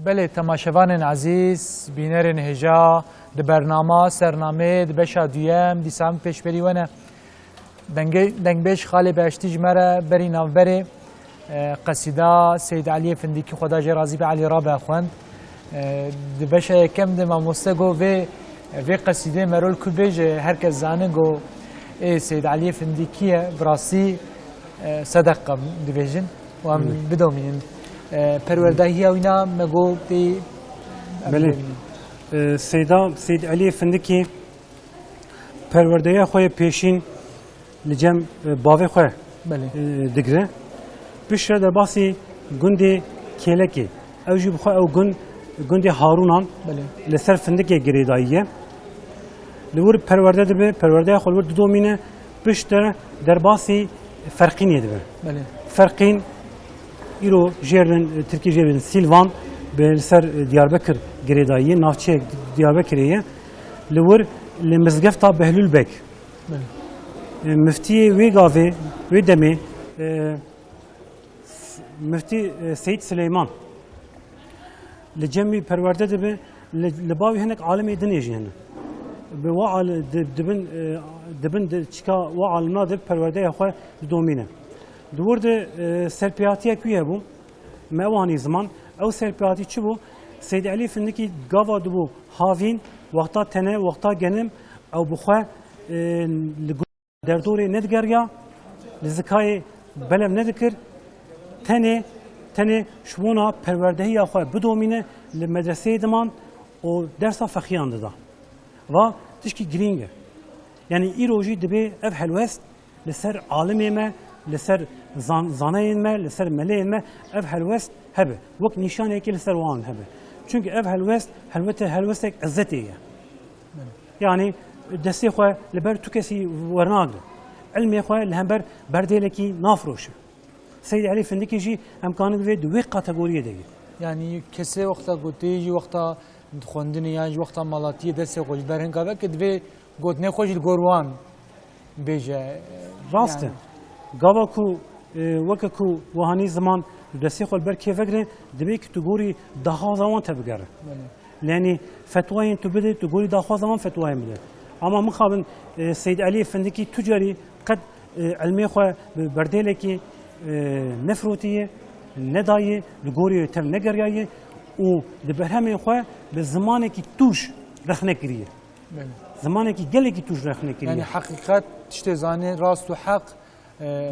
بله تماشاوان عزیز بینرین هجا د برنامه سرنامه د بشا دویم دیسان پیش بری ونه دنگ بیش خالی بهشتی جمره بری نوبری قصیده سید علی فندیکی خدا جرازی به علی رابع خوند د بشا یکم د ماموسته گو و قصیده مرول کل بیج هر کس زانه گو سید علی فندیکیه براسی صدقه دیویژن و هم بدومین پروردهی اوینا مگو تی بله سید علی فندکی پروردهی خوی پیشین لجم باوی خوی بله دگره پیش در باسی گندی کلکی اوجی بخوی او گندی هارونان بله لسر فندکی گریداییه لور پرورده دبه پرورده خود ور دومینه پیش در باسی فرقینیه دبه بله فرقین ایرو جرن ترکی جرن سیلوان به سر دیاربکر گریدایی نافچه دیاربکریه لور لمزگفتا بهلول بک مفتی ویگاوی ویدمی مفتی سید سلیمان لجمی پرورده دبه لباوی هنک عالمی دنیجی هنه به وعال دبن چکا وعالنا دب پرورده خو دومینه دورد سرپیاتیه کویه بو موانی زمان او سرپیاتی چی بو سید علی فندکی گاوا دبو هاوین وقتا تنه وقتا گنم او بخوا در دوری ندگریا لزکای بلم ندکر تنه شونا پروردهی اخوا بدومینه لمدرسه دمان و درس فخیان دادا و تشکی گرینگه یعنی ایروجی دبی اف حلوست لسر عالمی ما لسر زانین ما لسر ملین ما اف هلوست هبه وقت نشانه که لسر وان هبه چون اف هلوست هلوستك عزتیه يعني دستی خو لبر تو کسی ورناگه علمی خو لهمبر بردیلکی نافروشه سید علی فندکی جی امکانه دوی دوی کاتگوریه دیگه یعنی کسی وقتا گوتی وقتا خوندنی یا وقتا مالاتی دستی خوش برهنگاوه که دوی گوتنه خوش الگوروان بیجه راسته گاوا کو وقت کو وهانی زمان دستی خال بر کیف گره دبی که تو گوری دها زمان تبگره لانی فتوای تو بده تو گوری دها زمان فتوای بده اما مخابن سید علی فندکی تجاری قد علمی خو بردیله کی نفروتیه ندایه لگوری تر نگریه و دبرهم خو به زمانی که توش رخنه کریه زمانی که گلی که توش رخنه کریه یعنی حقیقت تشت زانه راست و حق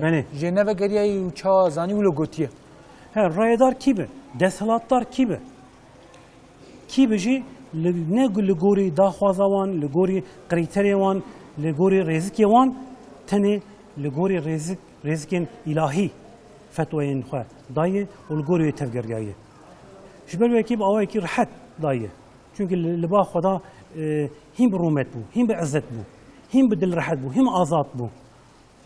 بله جنبه گریه و چا زانی ولو گوتیه ها رایدار کی به دستهلاتدار کی به جی نه لگوری داخوازوان لگوری قریتریوان لگوری رزقیوان تنه لگوری رزقین الهی فتوین خو دایه و لگوری تفگرگایه جبر وکی با اوکی راحت دایه چونکه لبا خدا هم برومت بو هم بعزت بو هم بدل راحت بو هم آزاد بو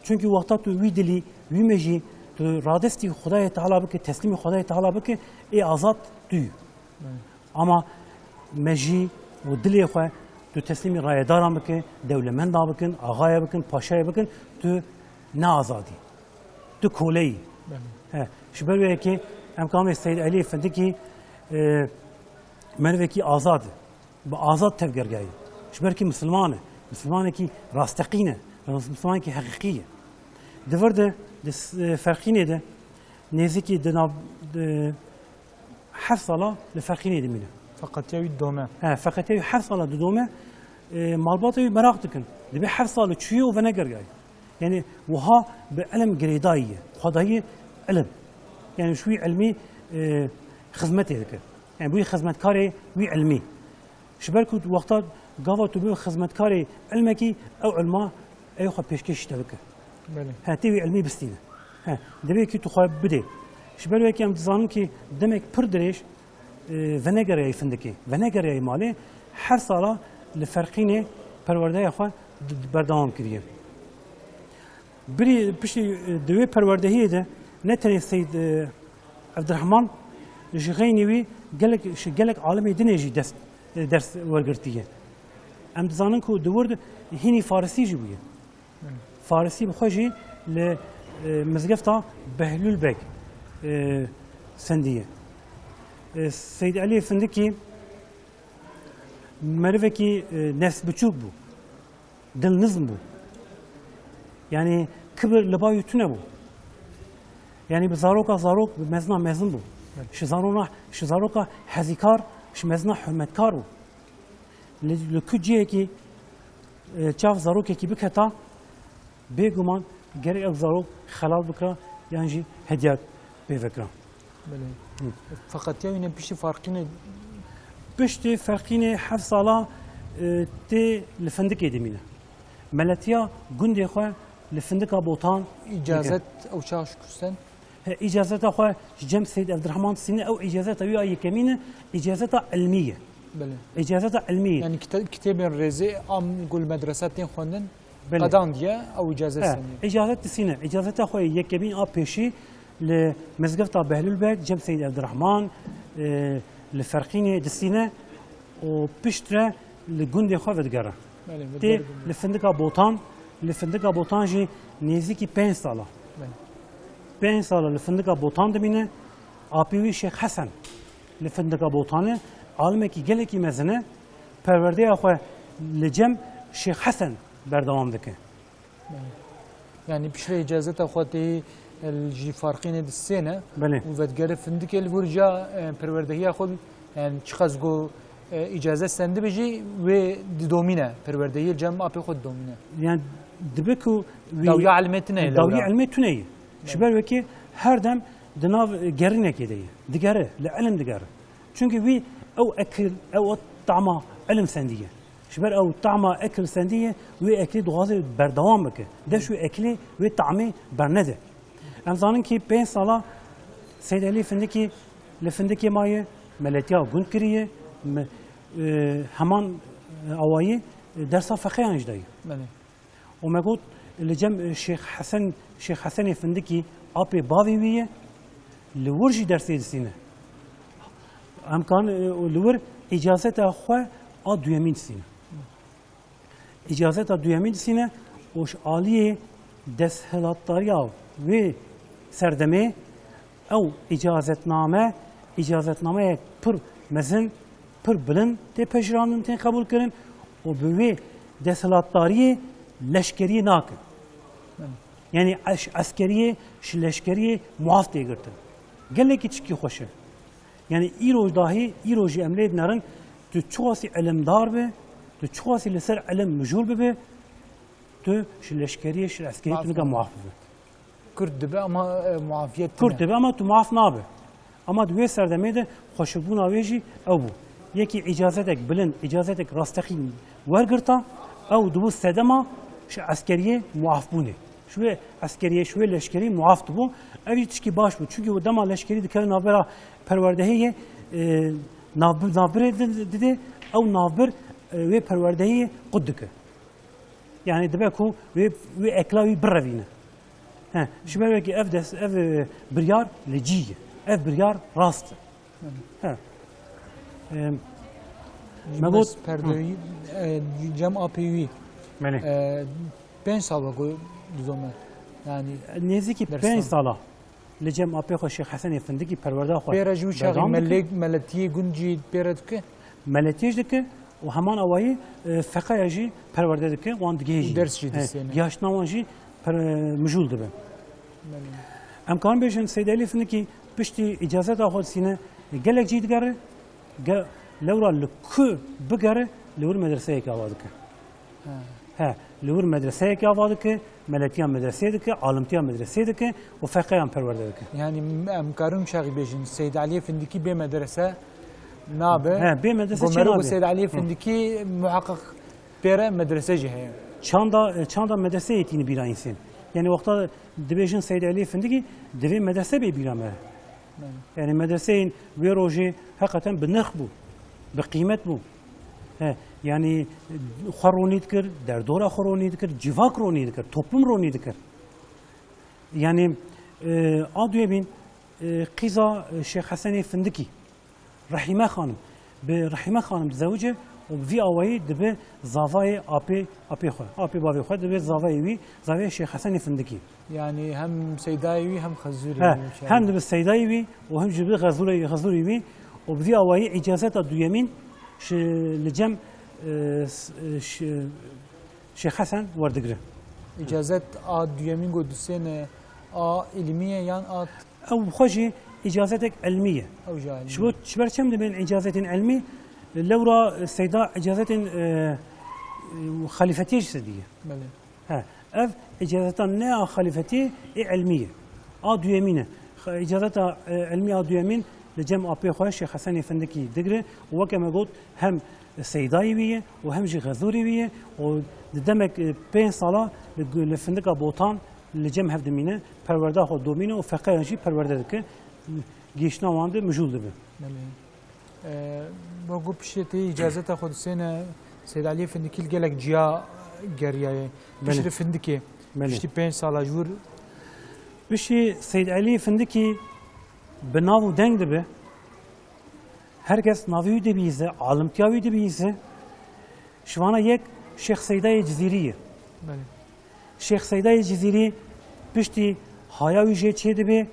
چونکه وقتا تو وی دلی وی مجی تو رادستی خدای تعالی بک تسلیم خدای تعالی بک ای آزاد دوی اما مجی و دلی خو تو تسلیم رایداران بک دولمند بکن آقای بکن پاشای بکن تو نه آزادی تو کولی شبر وکی امکان سید علی فندکی مروی کی آزاد با آزاد تفگرگایی شبر کی مسلمانه کی راستقینه مسلمان کی حقیقیه دورده فرقینه ده نزدیکی دناب 7 ساله لفرقینه ده مینه فقط یوی دومه فقط یوی 7 ساله دومه مالباطی مراق دکن دبی 7 ساله چیو و نگرگایی یعنی وها به علم گریداییه خدایی علم يعني شوي علمي خدمتي ذكر يعني بوي خدمتكاري وي علمي شبركو وقتا قاوا تبوي خدمتكاري علمكي او علما اي خو بيشكش تبكر ها تيوي علمي بستينه ها دبي كي تخو بدي شبرو كي ام تزانم كي دمك بردريش فنگر اي فندكي فنگر اي مالي هر ساله لفرقينه پرورده خو بردام كريه بري بشي دوي پروردهي ده نتني سيد عبد الرحمن جغيني وي قالك عالمي دنيجي درس ورقرتيه ام دزانن كو دورد هيني فارسي جويه فارسي بخوجي لمزقفتا بهلول بك سنديه سید علی فندکی مروه کی نفس بچوک بو دل نظم بو yani kibir libayı tüne bu yani bir zarok bir mezna mezun bu şu zaroka hazikar şu mezna hürmetkar bu lüküciye ki çaf zarok ki bir kata beguman gerek ev zarok halal bıkra yani hediyat bevekra fakat ya yine bir şey farkını pişti farkını haf sala te lefendik edimine meletiya günde xwe li findika botan icazet ew çaş kursen icazeta xwe cem Seyyid Abdurrahman sine ew icazeta wî ayê kemîne icazeta ilmiye icazeta ilmiye yani kitabên rêzê am gul medresetên xwendin Belê. qedan diye ew icazet seniye icazet sine icazeta xwe yekemîn a pêşî li mezgefta Behlul Bek cem Seyyid Abdurrahman li ferqînê distîne û piştre li gundê xwe vedigere tê li findika botan li findika botan jî nêzîkî 5 sala 5 sala li findika botan dimîne apê wî Şeyx Hesen li findika botanê alimekî gelekî mezin e perwerdeya xwe li cem Şeyx Hesen berdewam dike yani pişre icazeta xwe tê jî farqînê distêne Belê. û vedgere findikê li vurca perwerdehiya xwe yani çiqas got icazet sen dibêjî wê didomîne perwerdehiyê cem apê xwe didomîne yani dibe ku dawiya ilmê tune dawiya ilmê tune ye ji ber wekî her dem di nav gerinekê de ye digere li ilim digere çünkü wî ew ekil ew tama ilim sendiye ji ber ew tama ekil sendiye wê eklî dixwaze berdewam bike de şu eklî wê tamê bernede em zanin ki 5 sala Seyyid Elî Findikî li Findikê maye meletiya gund kiriye heman awayî dersa feqeyan jî daye û me got li cem Şeyx Hesenê Findikî apê bavê wî ye li wir jî dersê distîne em kan li wir îcazeta xwe a duyemîn distîne îcazeta duyemîn distîne û ji aliyê desthilatdariya wê serdemê ew îcazetnameyek pir mezin pir bilind tê pejirandin tên qebûl kirin û bi wê desthilatdariyê leşkeriyê nakin yani askeriyê ji leşkeriyê muaf tê girtin gelekî tişkî xweş e yani îroj dahî îroj jî em lê dinerin tu çiqasî ilimdar be tu çiqasî li ser ilim mijûl bibe tu ji leşkeriyê ji askeriyê tu nika muaf bibe Kürt dibe ama muafiyet Kürt dibe ama tu muaf nabe ama di wê serdemê de xweşibûna wê jî ew bû yekî îcazetek bilind îcazetek rastexî wergirta ew dibû sedema ji askeriyê muaf bûnê ji wê askeriyê ji wê leşkerî muaf dibû ev jî tişkî baş bû çünkü dema leşkerî dikeve navbera perwerdehiyê navbirê dide ew navbir wê perwerdehiyê qut dike yani dibe ku wê ekla wî birevîne ji ber wekî ev biryar li cî ye ev biryar rast e me got perdewî cem apê wî 5 sala got didome yani nêzîkî 5 sala li cem apê xwe Şeyx Hesenê Findikî perwerda xwe pêre ji wî çaxî meletiyê gund jî pêre dike meletiyê jî dike û heman awayî feqeya jî perwerde dike wan digihê jî ders jî distêne gihaştina wan jî mijûl dibe em karin bêjin Seyyid Elî Findikî piştî îcazeta xwe distîne gelek cî digere lewra li ku bigere li wir medreseyekê ava dike li wir medreseyekê ava dike meletiya medreseyê dike alimtiya medreseyê dike û feqeyan perwerde dike yani em karin çaxî bêjin Seyyid Elî Findikî bê medrese nabe bê medrese gomer û Seyyid Elî Findikî muheqqiq pêre medrese jî heye çanda medreseyê tînî bîra însen yani wexta dibêjin Seyyid Elî Findikî divê medrese bê bîra me yani medreseyên wê rojê heqeten bi nirx bû bi qîmet bû yani xwe ronî dikir derdora xwe ronî dikir civak ronî dikir toplum ronî dikir yani a duyemîn qîza Şeyx Hesenê Findikî Rahîme xanim bi Rahîme xanim dizewce û vî awayî dibe zavayê apê xwe apê bavê xwe dibe zavayê wî zavayê Şeyx Hesenê Findikî yani hem Seydayê wî hem Xezûrê hem dibe Seydayê wî û hem ji bi Xezûrê wî وبذي أواي إجازات دويمين لجم شيخ حسن وردقره إجازة دويمين قدسين علمية يعني أو خشي إجازتك علمية أو جاهلية شبر كم من إجازة علمي لورا سيدا إجازة خليفتية سدية بله ها أف إجازة نا خليفتية علمية دويمينة إجازة علمية دويمين لجم أبي خوش شيخ حسن فندكي دقره وكما قلت هم سيداي بيه وهم شيخ غزوري بيه ودمك بين صلاة لفندك بوطان لجم هفدمينه پرورده خود دومینه و فقیه جی پرورده دکه گیشنا وانده مجول دبه. بله. با گو پشتی اجازه خود سینه سید علی فندکیل گلک جیا گریه. پشت فندکی. پشتی 5 سال جور. پشتی سید علی فندکی به ناو دنگ دبه. هرکس ناوی دبیزه، عالمتیاوی دبیزه. شوانا یک شیخ سیدای جزیریه. بله. شیخ سیدای جزیری پشتی هایاوی جه چه دبه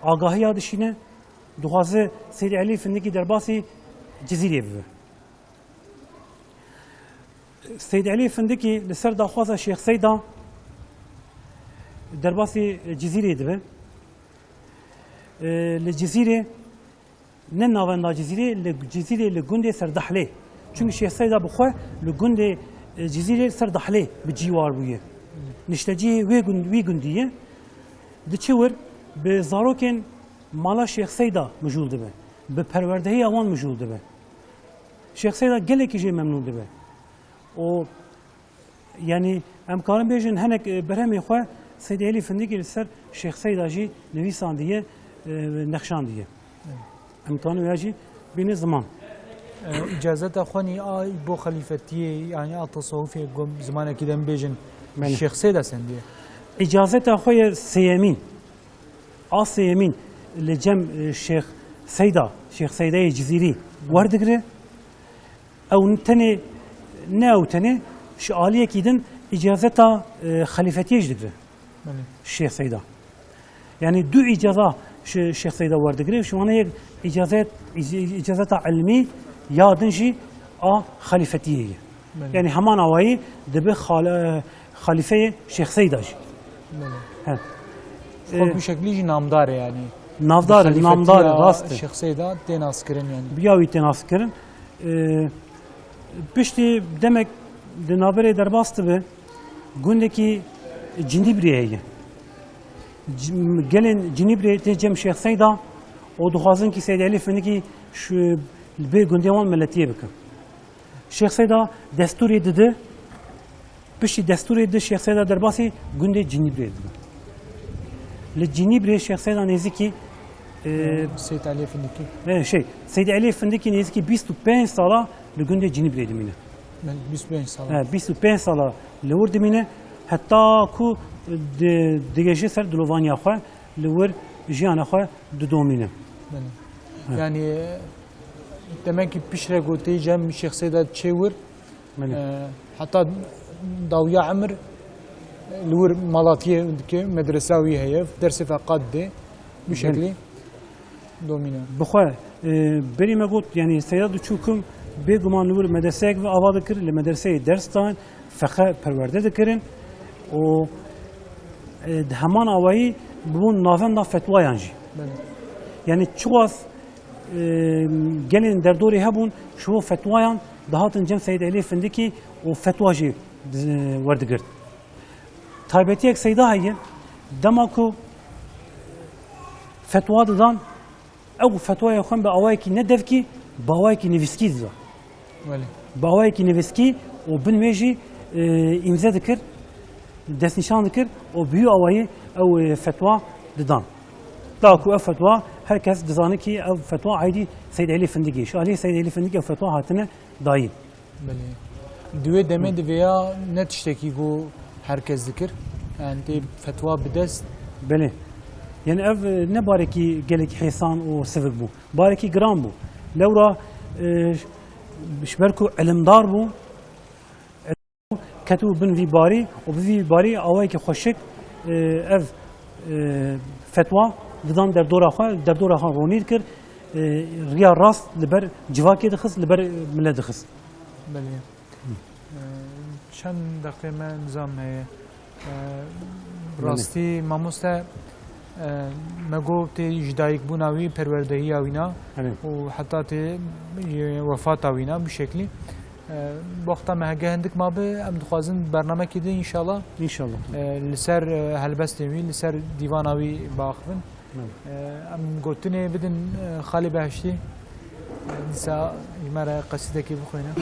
آگاهی یادشینه دوازه سید علی فندکی در باسی جزیره ببه سید علی فندکی لسر داخوازه شیخ سیدا در باسی جزیره دبه لجزیره نه ناوندا جزیره لجزیره لگنده سردحله چون شیخ سیدا بخواه لگنده جزیره سردحله بجیوار بویه نشتجی وی گندیه دچور به زاروکن مالا شیخ سیدا مجول دبه به پروردهی آوان مجول دبه شیخ سیدا گله کیجی ممنون دبه و یعنی امکان بیشن هنک برهمی خواه سید علی فندکی لسر شیخ سیدا جی نویسان دیه نقشان دیه امکان بیشی بین زمان اجازه اخوانی بو خلیفتی یعنی تصوفی قم زمان کدام بیشن شیخ سیدا سندیه اجازه اخوی سیمین سیمین لجم شیخ سیدا جزیری وردگره او تنه نه او تنه شعالیه کیدن اجازه خلیفتیش دگره شیخ سیدا یعنی دو اجازه شیخ سیدا وردگره شما یک اجازه علمی یادنشی خلیفتیه یعنی همان آوایی دبه خلیفه شیخ سیدا جی خب bu şekli namdar yani. Namdar rast. Şeyh Seyda tenas kirin yani. Biyavi tenas kirin. Pişti demek denabere derbastı be. Gündeki Cinibriye'ye. Gelin Cinibriye tecem Şeyh Seyda. O duhazın ki Seyyid Ali Efendi şu bir gündevan milletiye bakın. Şeyh Seyda desturi dedi. Pişti desturi dedi Şeyh Seyda derbasi günde Cinibriye dedi. لجنيبري الشيخ سيد نيزكي سيد علي فندكي سيد علي فندكي نيزكي 25 ساله لجندي جنيبري دمينه 25 ساله 25 ساله لور دمينه حتى كو دجاجي سر دلوفانيا خو لور جيانا خو دومينه يعني demek ki pişre gote cem Şeyh Seyda çevir hatta Davya Amr لور مالاتيه كي مدرساوي هي درس فقط دي بشكل دومينا بخوا بري ما قلت يعني سياد تشوكم بيغمان لور مدرسه و اوا ذكر لمدرسه درستان فقه پرورده ذكرن و همان اوي بون نافن نا فتوا يانجي يعني چواس gelin derdori hebun şu fetvayan dahatın cem Seyyid Ali Efendiki o fetvacı verdigir taybeti ek Seyda hayye demaku fetva dadan ev fetvaya xon be avay ki ne dev ki bavay ki neviski da bavay ki neviski o bin meji imza dikir dest nişan dikir o büyü avayı ev fetva dadan da ku ev fetva herkes dizanı ki ev fetva haydi Seyyid Ali Efendiki şu Ali Seyyid Ali Efendiki ev fetva hatine daim düve demedi veya ne tişteki bu herkes zikir yani de fetva bidest bele yani ev ne bareki gelek hisan o sebep bu bareki gram bu levra şberku ilimdar bu katu bin vi bari o vi bari avay ki xoşik ev fetva ددان در دورا خان رونید کرد ریا راست لبر جواکی دخست لبر ملت دخست بله چند دقیقه من نظام هی راستی ماموستا مگو تی جدایک بوناوی پروردهی آوینا و حتی تی وفات آوینا بشکلی وقتا مهگه هندک ما به ام دخوازن برنامه کده انشالله لسر هلبستوی لسر دیواناوی باخفن ام گوتنه بدن خالی بهشتی نسا مرا قصیده کی بخوینه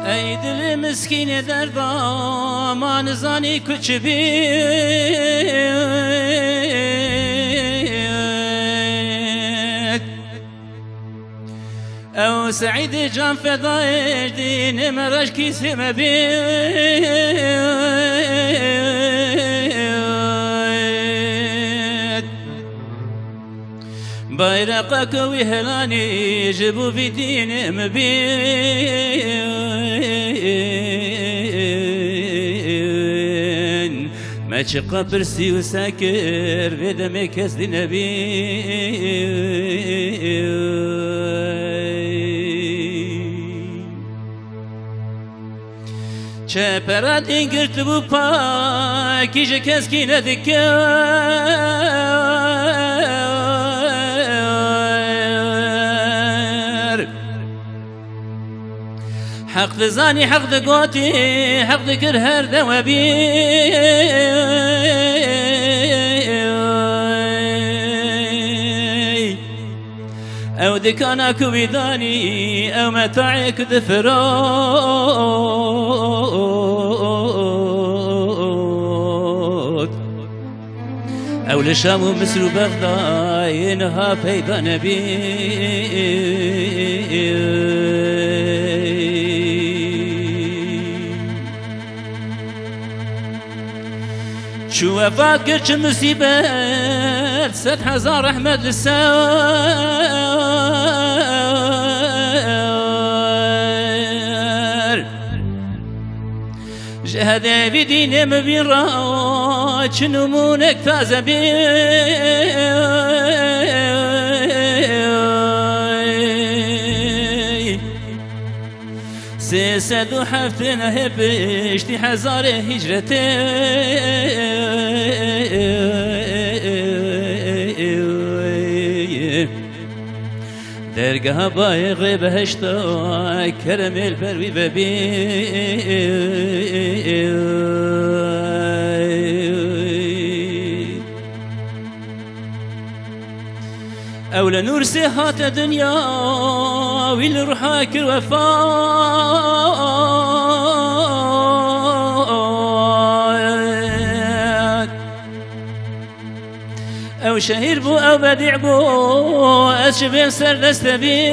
ای دل مسکین دردا ما نزانی کچ بید او سعید جان فدای دین مرش کسی مبید bayrak ve helani jibu vidine mebin meç qabr si sakir ve demek ezdi nebi çeperat ingirt bu pakije keskine حق زاني حق قوتي حق ذكر هرد وبي او دكانك ويداني او متاعك ذفرات او لشام ومصر وبغداد ينها بيضا نبي شو فاكر چه مصيبت 100,000 رحمة للسار جهد في دين مبين راج نمونك فاز سيسد وحفتنا هبشتي 1000 هجرتين درگاه بايغ بهشتا كرم البروي ببي أولى نور سيحات دنيا ويل روحك الوفاء أو شهير بو أو بديع بو أشبه سر دستبي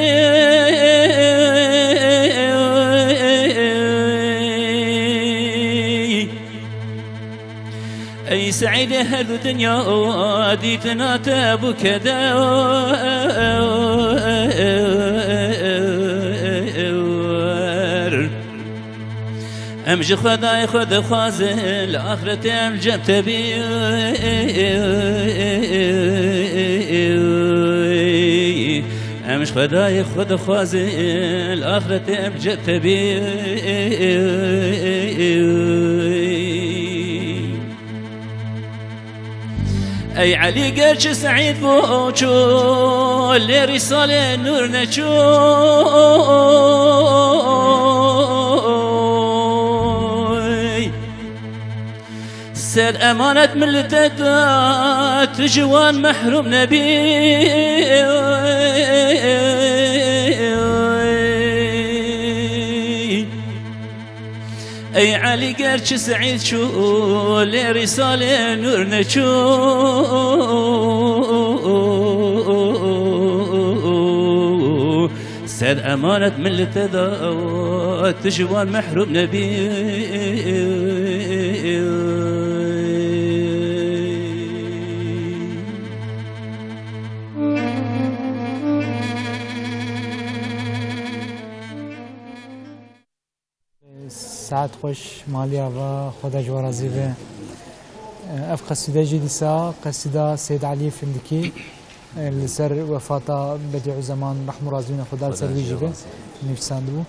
أي سعيد هذو دنيا ديتنا تابو كدا أمجي خداي خد خازل آخرتي أمجب تبي أمش خداي خد خازل آخرتي أمجب تبي أي علي قرش سعيد بوچو اللي رسالة نور نچو سر أمانة ملتك تجوان محروم نبي أي علي قرش سعيد شو لرسالة نور نشو سد أمانة من لتدا تجوان محروم نبي ساعت خوش مالیا و خدا جوارازی به اف قصیده جدیسا قصیده سید علی فندکی لسر وفاتا بدیع زمان رحم رازوین خدا لسر ویجی به نفساند بو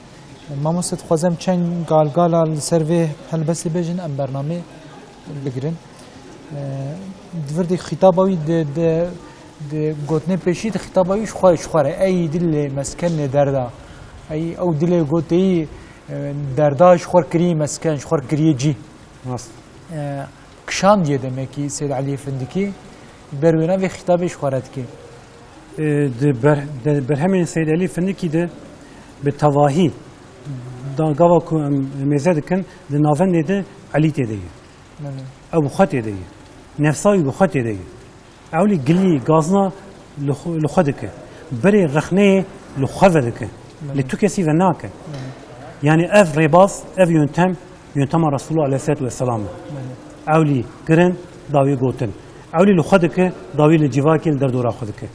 ما مست خوازم چند گالگالا لسر وی هل بس بجن ام برنامه بگرن دوردی خطاباوی د گوتنه پیشید خطاباوی شخواره ای دل مسکن دردا ای او دل گوتی درداش خور کری مسکن خور کری جی کشان دیه دمکی سید علی فندکی بروینا و خطابش خورد کی برهمین سید علی فندکی ده به تواهی گاوا کو میزد کن ده ناوند ده علی تیده او بخات تیده نفسای بخات تیده اولی گلی گازنا لخدکه بری رخنه لخوذدکه لتو کسی و ناکه يعني اف ريباص اف ينتم رسول الله عليه الصلاه والسلام اولي قرن داوي قوتن اولي لو خدك داوي لجواكل دردورا خدك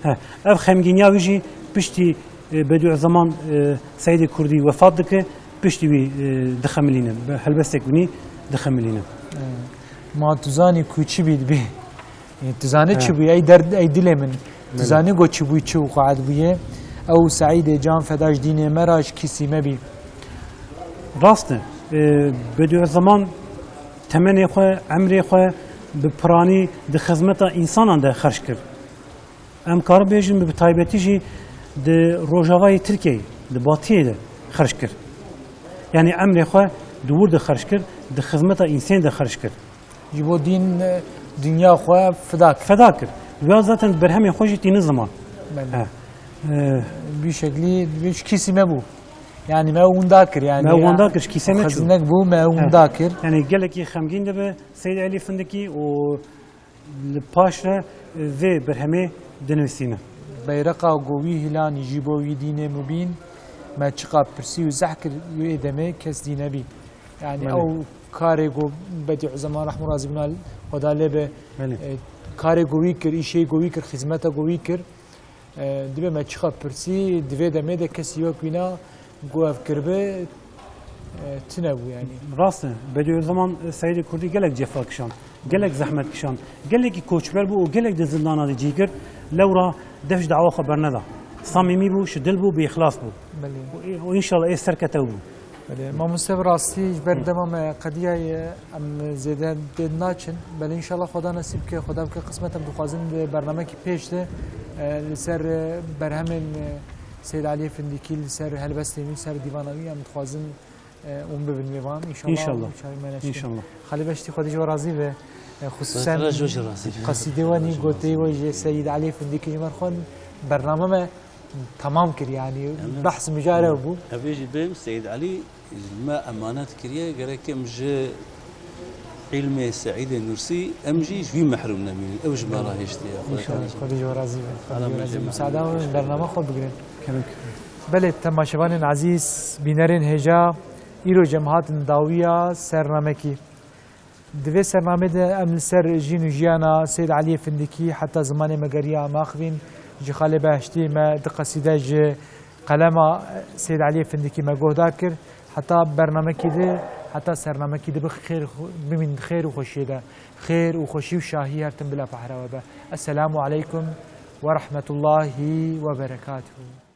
ها اف خمجينيا ويجي بشتي بدو زمان سيد كردي وفات دك بشتي دخملينا هلبستك بني دخملينا ما تزاني كوچي بيد بي تزاني چي بي اي درد اي دل من تزاني گو چي بو چو قعد بيه او سعید جان فداش دین مراش کسی مبی راسته بدو زمان تمنی خو عمری خو به پرانی د خدمت انسان ده خرج کرد ام کار بیجن به تایبتی جی د روجاوای ترکیه د باطیه ده خرج کرد یعنی عمری خو دور ده خرج کرد د خدمت انسان ده خرج کرد جبو دین دنیا خو فدا کرد و zaten برهم خوشی تین زمان بشكلي بيش كيسي ما بو يعني ما هو ذاكر يعني ما هو ذاكر كيسي ما خزنك بو ما هو ذاكر يعني قال لك خمجين دبا سيد علي فندكي و الباشا في برهمه دنوسينا بيرقا وقوي هلان يجيبوا يدين مبين ما تشقى برسي وزحكر يدمه كس دين بي يعني او كاريغو بديع زمان رحمه رازي بن خدا لبه كاريغو ويكر ايشي ويكر خدمته ويكر دبی ما چخاب پرسی دبی دمه ده کسی و کینا گوف کربه تنبو يعني راسته بدو زمان سيد كردي قالك جفا كشان قالك زحمت كشان قالك كوتشبر بو وقالك د زندان هذا جيجر لورا دفش دعوه خبر ندا صميمي بو شدل بو باخلاص بو وان شاء الله اي سركته بو ما مستوى راستي بردمم قضيه ام زيد دناچن بل ان شاء الله خدا نصیب که خدا که قسمتم بخوازن برنامه کی پیش ده لسر برهم سيد علي فندكي لسر هلبستي سر ديوانوي ام خوازن اون ببین میوان ان شاء الله ان شاء الله خلي بشتي خدي جو راضي به خصوصا قصيده واني قلتي وجه سيد علي فندكي مرخون برنامه تمام كر يعني بحث مجاره بو ابيجي بهم سيد علي ما امانات كريه قالك مج علمي سعيد النورسي امجي في محرومنا من اوج ما راهيش ان شاء الله خدي جو راضي به مساعده برنامه خود بگیرن بله تماشاوان عزیز بینرین هجا ایرو جماعت داویا سرنامه دوی سرنامه ده ام سر جین جیانا سید علی فندکی حتی زمان مگریا ماخوین جی خاله بهشتی ما قصیده ج قلم سید علی فندکی ما گهدار کر حتی برنامه ده حتی سرنامه ده بخیر بمن خیر و خوشی ده خیر و خوشی و شاهی هرتن بلا بحره و السلام علیکم ورحمة الله وبركاته.